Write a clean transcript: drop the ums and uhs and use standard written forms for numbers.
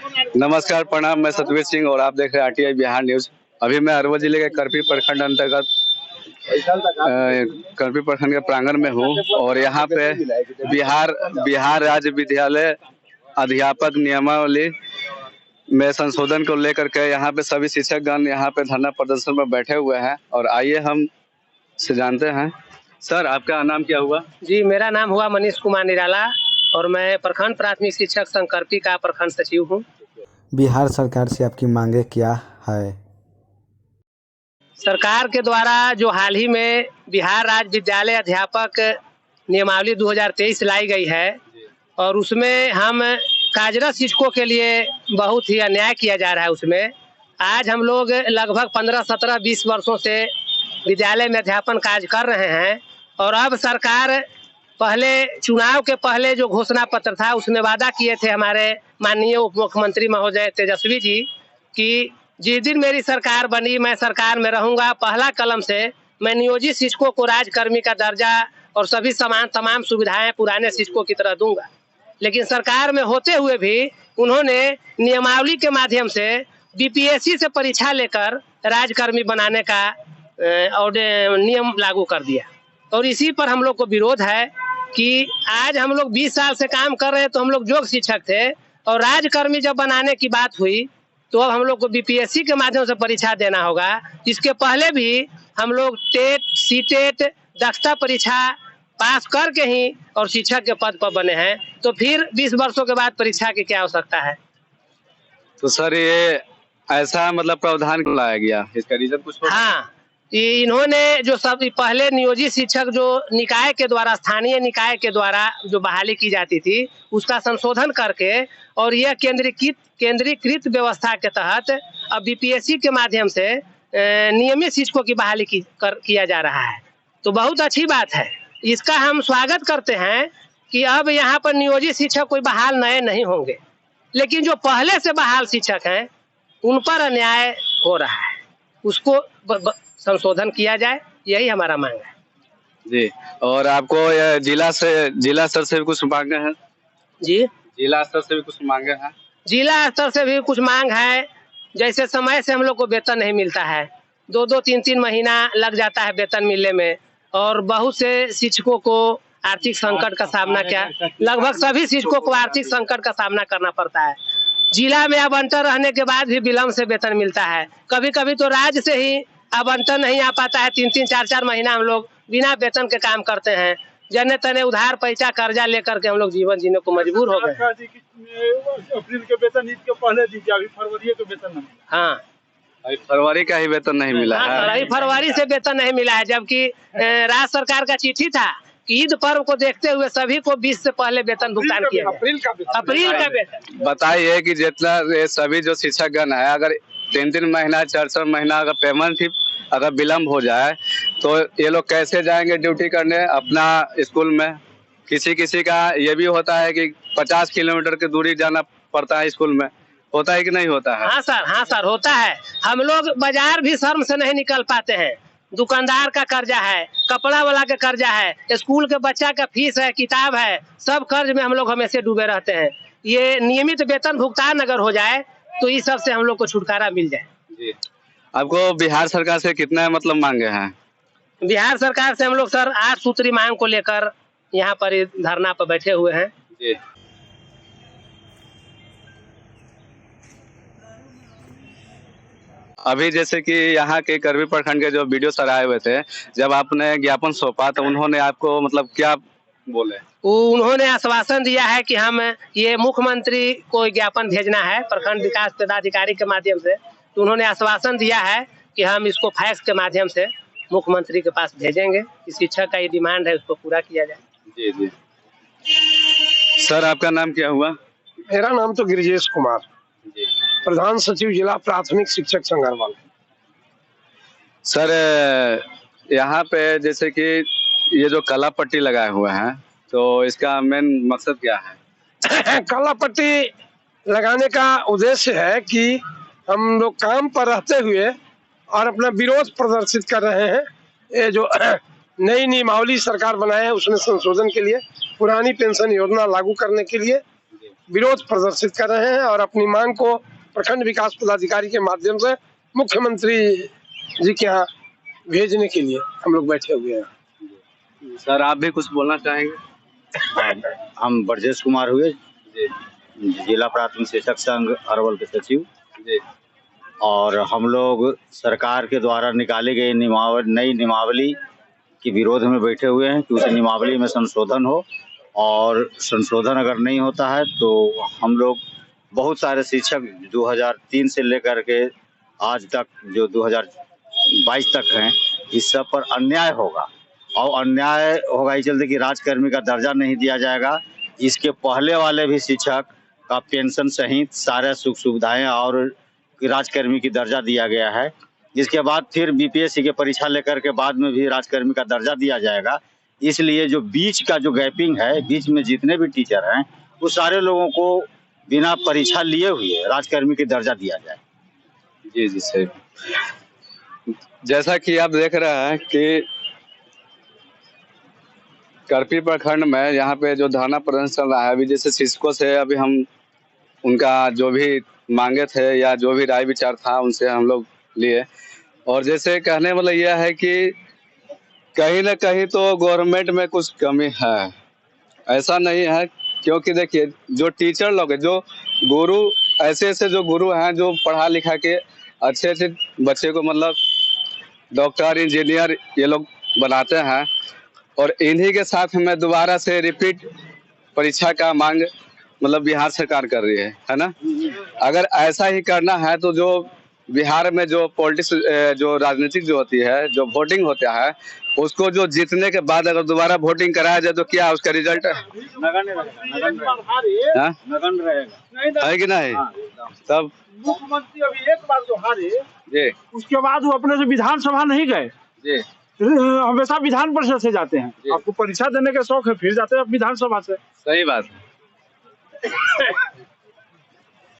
नमस्कार, प्रणाम। मैं सतवीर सिंह और आप देख रहे हैं आरटीआई बिहार न्यूज। अभी मैं अरवल जिले के करपी प्रखंड अंतर्गत करपी प्रखंड के प्रांगण में हूँ और यहाँ पे बिहार राज्य विद्यालय अध्यापक नियमावली में संशोधन को लेकर के यहाँ पे सभी शिक्षकगण यहाँ पे धरना प्रदर्शन में बैठे हुए हैं। और आइए हम से जानते हैं। सर, आपका नाम क्या हुआ? जी, मेरा नाम हुआ मनीष कुमार निराला और मैं प्रखंड प्राथमिक शिक्षक संघ करपी का प्रखंड सचिव हूँ। बिहार सरकार से आपकी मांगे क्या है? सरकार के द्वारा जो हाल ही में बिहार राज्य विद्यालय अध्यापक नियमावली 2023 लाई गई है और उसमें हम कार्यरत शिक्षकों के लिए बहुत ही अन्याय किया जा रहा है। उसमें आज हम लोग लगभग 15, 17, 20 वर्षों से विद्यालय में अध्यापन कार्य कर रहे हैं और अब सरकार पहले चुनाव के पहले जो घोषणा पत्र था उसमें वादा किए थे हमारे माननीय उप मुख्यमंत्री महोदय तेजस्वी जी कि जिस दिन मेरी सरकार बनी मैं सरकार में रहूंगा, पहला कलम से मैं नियोजित शिक्षकों को राजकर्मी का दर्जा और सभी तमाम सुविधाएं पुराने शिक्षकों की तरह दूंगा। लेकिन सरकार में होते हुए भी उन्होंने नियमावली के माध्यम से बीपीएससी से परीक्षा लेकर राजकर्मी बनाने का नियम लागू कर दिया और इसी पर हम लोग को विरोध है कि आज हम लोग 20 साल से काम कर रहे हैं तो हम लोग योग्य शिक्षक थे और राजकर्मी जब बनाने की बात हुई तो अब हम लोग को बीपीएससी के माध्यम से परीक्षा देना होगा। इसके पहले भी हम लोग टेट, सीटेट, दक्षता परीक्षा पास करके ही और शिक्षक के पद पर बने हैं, तो फिर 20 वर्षों के बाद परीक्षा की क्या आवश्यकता है? तो सर, ये ऐसा मतलब प्रावधान क्यों लाया गया, इसका रीजन कुछ? हाँ, इन्होंने जो सब पहले नियोजित शिक्षक जो निकाय के द्वारा, स्थानीय निकाय के द्वारा जो बहाली की जाती थी उसका संशोधन करके और यह केंद्रीकृत व्यवस्था के तहत अब बीपीएससी के माध्यम से नियमित शिक्षकों की बहाली किया जा रहा है। तो बहुत अच्छी बात है, इसका हम स्वागत करते हैं कि अब यहाँ पर नियोजित शिक्षक कोई बहाल नए नहीं होंगे, लेकिन जो पहले से बहाल शिक्षक हैं उन पर अन्याय हो रहा है, उसको संशोधन किया जाए, यही हमारा मांग है। जी, और आपको जिला स्तर से भी कुछ मांगे हैं? जी, जिला स्तर से भी कुछ मांगे हैं? जिला स्तर से भी कुछ मांग है, जैसे समय से हम लोग को वेतन नहीं मिलता है, 2-2, 3-3 महीना लग जाता है वेतन मिलने में और बहुत से शिक्षकों को आर्थिक संकट का सामना लगभग सभी शिक्षकों को आर्थिक संकट का सामना करना पड़ता है। जिला में आवंटन रहने के बाद भी विलम्ब से वेतन मिलता है, कभी कभी तो राज्य से ही आवंटन नहीं आ पाता है, 3-3, 4-4 महीना हम लोग बिना वेतन के काम करते हैं। जने तने उधार पैसा कर्जा लेकर के हम लोग जीवन जीने को मजबूर हो गए। अप्रैल के वेतन ईद के पहले दीजिए, अभी फरवरी के वेतन नहीं मिला। हाँ, अभी फरवरी का ही वेतन नहीं मिला है। अभी फरवरी से वेतन नहीं मिला है, जबकि राज्य सरकार का चिट्ठी था कि ईद पर्व को देखते हुए सभी को 20 से पहले वेतन भुगतान किया जाए। अप्रैल का वेतन बताइए कि जितना सभी जो शिक्षकगण है, अगर 3-3 महीना 4-4 महीना अगर पेमेंट ही अगर विलम्ब हो जाए तो ये लोग कैसे जाएंगे ड्यूटी करने अपना स्कूल में? किसी का ये भी होता है कि 50 किलोमीटर की दूरी जाना पड़ता है स्कूल में, होता है कि नहीं होता है? हाँ सर होता है। हम लोग बाजार भी शर्म से नहीं निकल पाते हैं, दुकानदार का कर्जा है, कपड़ा वाला का कर्जा है, स्कूल के बच्चा का फीस है, किताब है, सब कर्ज में हम लोग हमेशा डूबे रहते हैं। ये नियमित वेतन भुगतान अगर हो जाए तो इस सब से हम लोग को छुटकारा मिल जाए। जी, आपको बिहार सरकार से कितना मतलब मांगे हैं? बिहार सरकार से हम लोग सर 8 सूत्री मांग को लेकर यहाँ पर धरना पर बैठे हुए हैं। जी, अभी जैसे कि यहाँ के करपी प्रखंड के जो वीडियो सर आए हुए थे, जब आपने ज्ञापन सौंपा तो उन्होंने आपको मतलब क्या बोले? उन्होंने आश्वासन दिया है कि हम ये मुख्यमंत्री को ज्ञापन भेजना है प्रखंड विकास पदाधिकारी के माध्यम से, तो उन्होंने आश्वासन दिया है कि हम इसको फैक्स के माध्यम से मुख्यमंत्री के पास भेजेंगे। शिक्षक का ये डिमांड है, उसको पूरा किया जाए। जी जी। सर, आपका नाम क्या हुआ? मेरा नाम तो गिरिजेश कुमार, जी, प्रधान सचिव जिला प्राथमिक शिक्षक संघ अरवल। सर, यहाँ पे जैसे कि ये जो कला पट्टी लगाए हुए हैं तो इसका मेन मकसद क्या है? कला पट्टी लगाने का उद्देश्य है कि हम लोग काम पर रहते हुए और अपना विरोध प्रदर्शित कर रहे हैं। ये जो नई नियमावली सरकार बनाए है उसमें संशोधन के लिए, पुरानी पेंशन योजना लागू करने के लिए विरोध प्रदर्शित कर रहे हैं और अपनी मांग को प्रखंड विकास पदाधिकारी के माध्यम से मुख्यमंत्री जी के यहाँ भेजने के लिए हम लोग बैठे हुए हैं। सर आप भी कुछ बोलना चाहेंगे? हम ब्रजेश कुमार हुए, जिला प्राथमिक शिक्षक संघ अरवल के सचिव जी। और हम लोग सरकार के द्वारा निकाली गई नई नियमावली के विरोध में बैठे हुए हैं कि उस नियमावली में संशोधन हो, और संशोधन अगर नहीं होता है तो हम लोग बहुत सारे शिक्षक 2003 से लेकर के आज तक जो 2022 तक हैं, इस सब पर अन्याय होगा, और अन्याय होगा इस चलते कि राजकर्मी का दर्जा नहीं दिया जाएगा। इसके पहले वाले भी शिक्षक का पेंशन सहित सारे सुख सुविधाएं और राजकर्मी की दर्जा दिया गया है। इसके बाद फिर बीपीएससी के परीक्षा लेकर के बाद में भी राजकर्मी का दर्जा दिया जाएगा। इसलिए जो बीच का जो गैपिंग है, बीच में जितने भी टीचर हैं वो सारे लोगों को बिना परीक्षा लिए हुए राजकर्मी की दर्जा दिया जाए। जी जी सही। जैसा कि आप देख रहे हैं कि करपी प्रखंड में यहाँ पे जो धरना प्रदर्शन चल रहा है, अभी जैसे शिक्षकों से अभी हम उनका जो भी मांगे थे या जो भी राय विचार था उनसे हम लोग लिए, और जैसे कहने मतलब यह है कि कहीं ना कहीं तो गवर्नमेंट में कुछ कमी है, ऐसा नहीं है। क्योंकि देखिए जो टीचर लोग हैं, जो गुरु, ऐसे ऐसे जो गुरु हैं जो पढ़ा लिखा के अच्छे अच्छे बच्चे को मतलब डॉक्टर इंजीनियर ये लोग बनाते हैं, और इन्हीं के साथ में दोबारा से रिपीट परीक्षा का मांग मतलब बिहार सरकार कर रही है ना। अगर ऐसा ही करना है तो जो बिहार में जो पॉलिटिक्स जो राजनीतिक जो होती है, जो वोटिंग होता है, उसको जो जीतने के बाद अगर दोबारा वोटिंग कराया जाए तो क्या उसका रिजल्ट नगण्य रहेगा है कि नहीं? तब मुख्यमंत्री अभी एक बार जो हारे जी, उसके बाद वो अपने से विधानसभा नहीं गए जी, हमेशा विधान परिषद से जाते हैं। आपको परीक्षा देने का शौक है, फिर जाते हैं विधानसभा से। सही बात है।